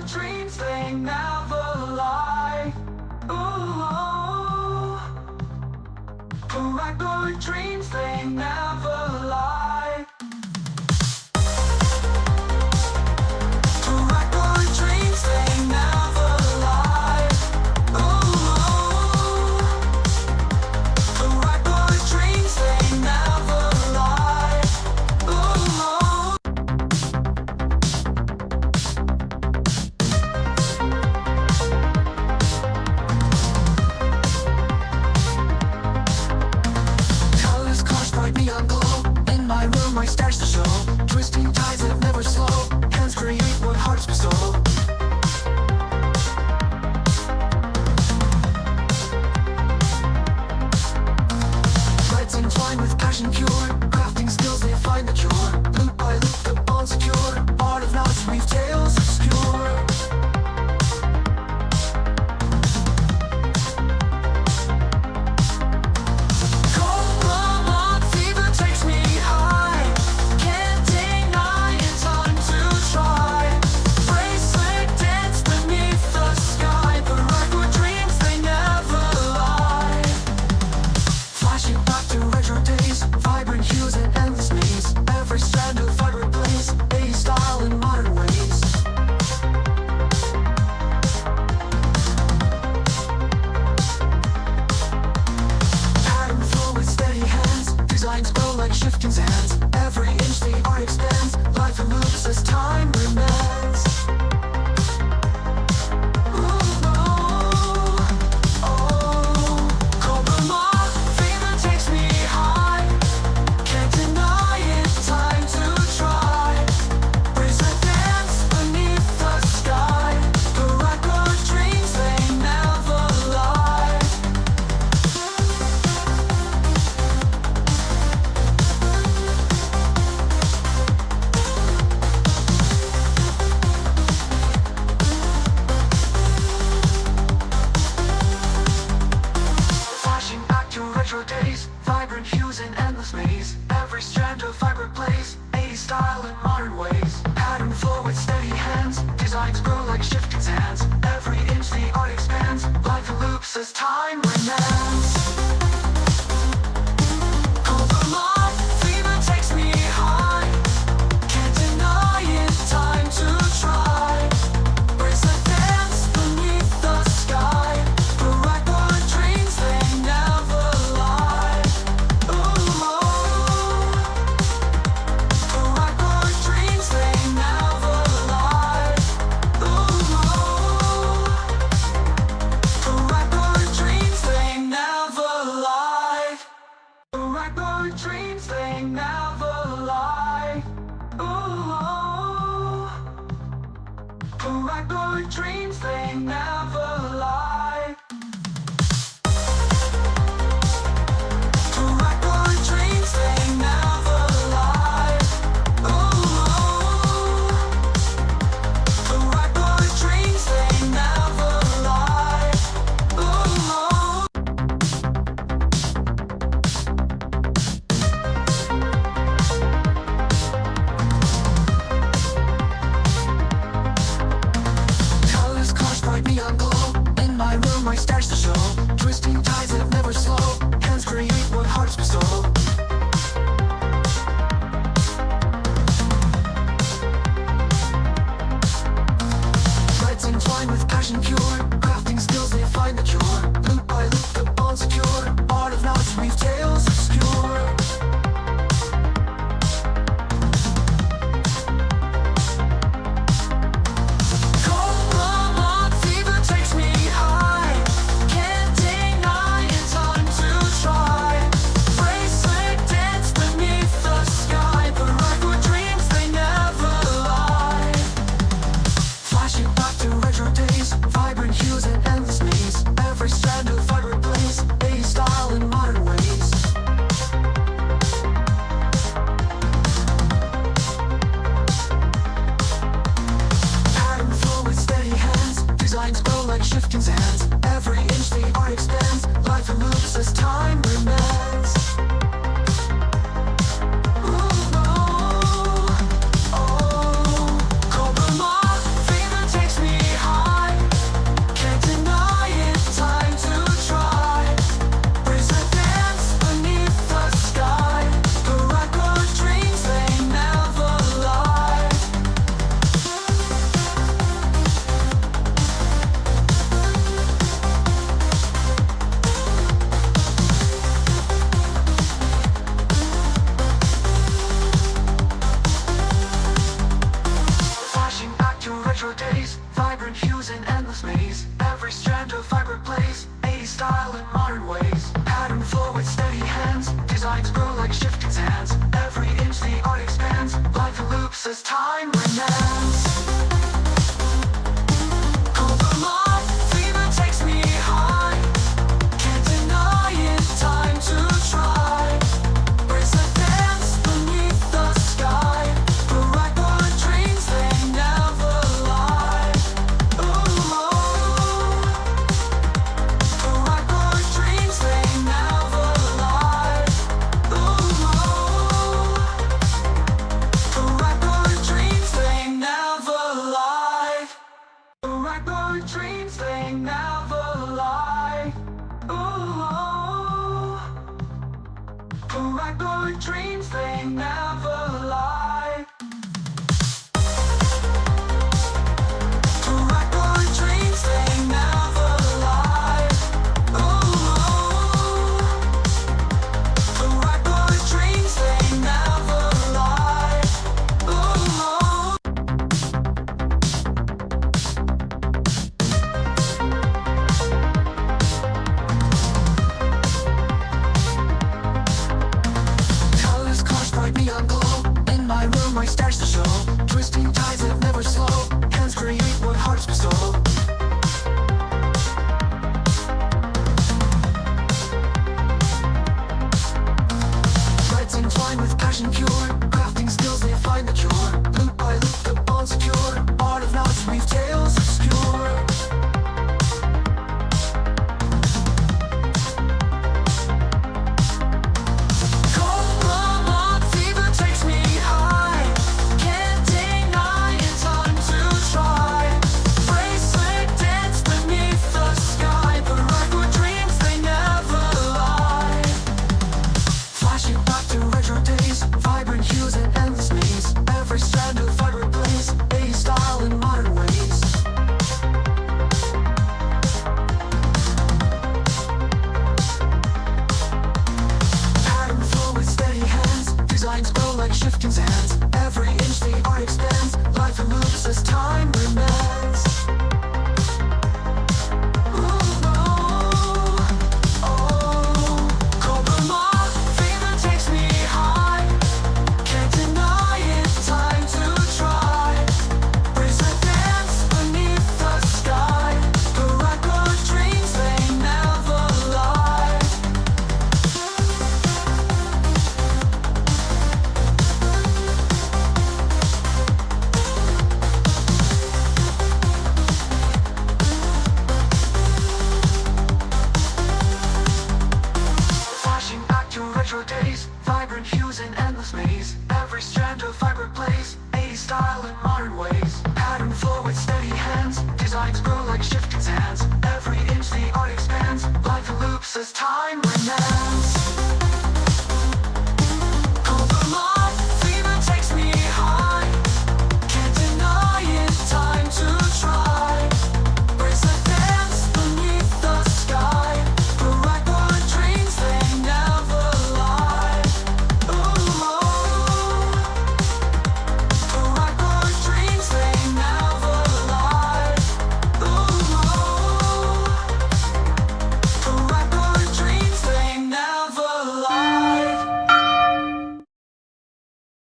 Paracord dreams, they never lie. Ooh, Paracord dreams, they never lie. Paracord dreams, they never lie. Ooh, Paracord dreams, they never lie. Ooh. Colors cars bright neon glow. In my room my stars to show. Twisting tides that never slow. Hands create what hearts bestow. Threads entwined with passion pure. Crafting skills they find the cure. Loop by loop the bond secure. Art of knowledge weave tales obscure. Cobra fever takes me high. Can't deny it's time to try. Bracelet dance beneath the sky. Paracord dreams, they never lie. Flashing back to retro days, vibrant hues and endless maze. Every strand of vibrant blaze, 80s style in modern ways. Pattern flow with steady hands, designs grow like shifting sands. Every inch the art expands, life moves as time remains. Cobra fever takes me high. Can't deny it's time to try. Bracelet dance beneath the sky. Paracord dreams, they never lie. Flashing back to retro days, vibrant hues and endless maze. Every strand of vibrant blaze, 80s style in modern ways. Pattern flow with steady hands, designs grow like shifting sands. Every inch the art expands, life loops as time remains. Cobra fever takes me high. Can't deny it's time to try. Bracelet dance beneath the sky. Paracord dreams, they never lie. Ooh, Paracord dreams, they never lie. Ooh, Paracord dreams, they never lie. Paracord dreams, they never lie. Ooh, Paracord dreams, they never lie. Paracord dreams, they never lie. Ooh, Paracord dreams, they never lie. Ooh. Colors cars bright neon glow. In my room my stars to show. Twisting tides that never slow. Hands create what hearts bestow. Threads entwined with passion pure. Crafting skills they find the cure. Loop by loop the bond secure. Art of knowledge weave tales obscure. Cobra fever takes me high. Can't deny it's time to try. Bracelet dance beneath the sky. Paracord dreams, they never lie. Flashing back to retro days, vibrant retro days, vibrant hues in endless maze. Every strand of fiber plays 80s style in modern ways. Pattern flow with steady hands, designs grow like shifting sands. Every inch the art expands, life in loops as time remands. Cobra fever takes me high, can't deny it, time to try. Bracelet dance beneath the sky, Paracord dreams they never lie. Ooh, Paracord dreams they never lie. Ooh, Paracord dreams they never lie. Paracord dreams they never lie. Ooh, Paracord dreams they never lie. Paracord dreams they never lie. Ooh, Paracord dreams they never lie. Ooh. Colors clash, bright neon glow. In my room, my stars to show. Twisting tides that never slow. Hands create what hearts bestow. Threads entwined with passion pure. Crafting skills, they find the cure. Loop by loop, the bond secure. Art of knots, weave tales obscure. Cobra fever takes me high, can't deny it, time to try. Bracelet dance beneath the sky, Paracord dreams they never lie. Flashing back to retro days, vibrant hues and endless maze. Every strand of fiber plays 80s style in modern ways. Pattern flow with steady hands, designs grow like shifting sands. Every inch the art expands, life in loops as time remands. Cobra fever takes me high, can't deny it, time to try. Bracelet dance beneath the sky, Paracord dreams they never lie. Flashing back to retro days, vibrant hues in endless maze. Every strand of fiber plays 80s style in modern ways. Pattern flow with steady hands, designs grow like shifting sands. Every inch the art expands, life in loops as time remands.